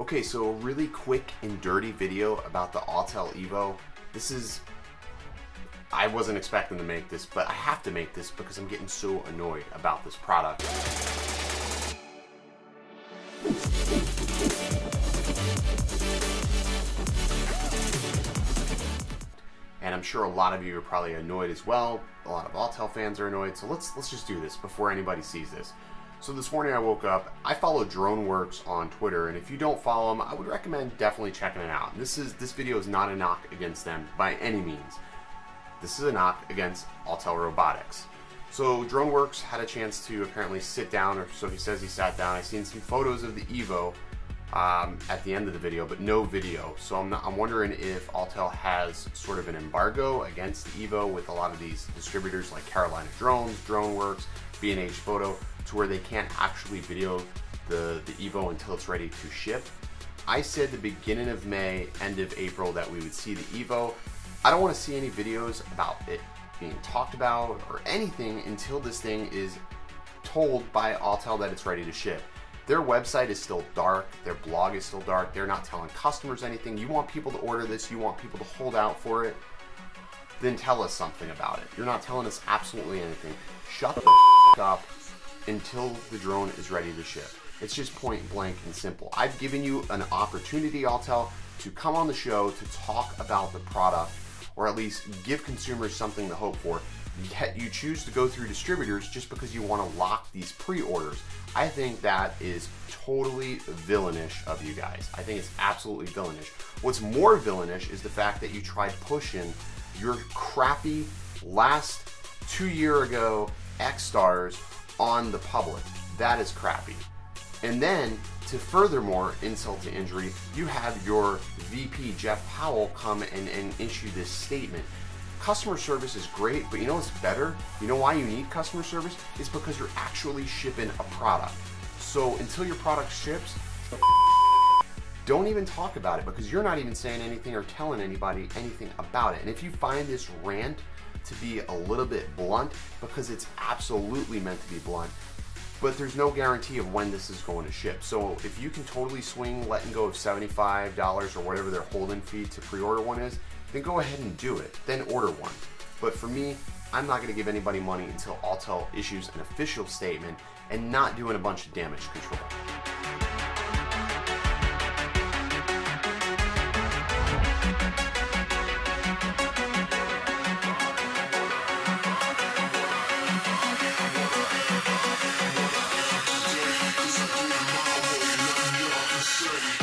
Okay, so a really quick and dirty video about the Autel Evo. I wasn't expecting to make this, but I have to make this because I'm getting so annoyed about this product. And I'm sure a lot of you are probably annoyed as well. A lot of Autel fans are annoyed, so let's just do this before anybody sees this. So this morning I woke up, I follow DroneWorks on Twitter, and if you don't follow them, I would recommend definitely checking it out. This video is not a knock against them by any means. This is a knock against Autel Robotics. So DroneWorks had a chance to apparently sit down, or so he says he sat down. I've seen some photos of the Evo at the end of the video, but no video. So I'm wondering if Autel has sort of an embargo against the Evo with a lot of these distributors like Carolina Drones, DroneWorks, B&H Photo, to where they can't actually video the Evo until it's ready to ship. I said the beginning of May, end of April that we would see the Evo. I don't want to see any videos about it being talked about or anything until this thing is told by Autel that it's ready to ship. Their website is still dark, their blog is still dark, they're not telling customers anything. You want people to order this, you want people to hold out for it, then tell us something about it. You're not telling us absolutely anything. Shut the up until the drone is ready to ship. It's just point blank and simple. I've given you an opportunity, Autel, to come on the show to talk about the product, or at least give consumers something to hope for. Yet you choose to go through distributors just because you want to lock these pre-orders. I think that is totally villainish of you guys. I think it's absolutely villainish. What's more villainish is the fact that you tried pushing your crappy last 2 years ago X-Stars on the public. That is crappy. And then, to furthermore insult to injury, you have your VP, Jeff Powell, come and issue this statement. Customer service is great, but you know what's better? You know why you need customer service? It's because you're actually shipping a product. So until your product ships, don't even talk about it, because you're not even saying anything or telling anybody anything about it. And if you find this rant to be a little bit blunt, because it's absolutely meant to be blunt, but there's no guarantee of when this is going to ship. So if you can totally swing letting go of $75 or whatever their holding fee to pre-order one is, then go ahead and do it. Then order one. But for me, I'm not going to give anybody money until Autel issues an official statement and not doing a bunch of damage control. City.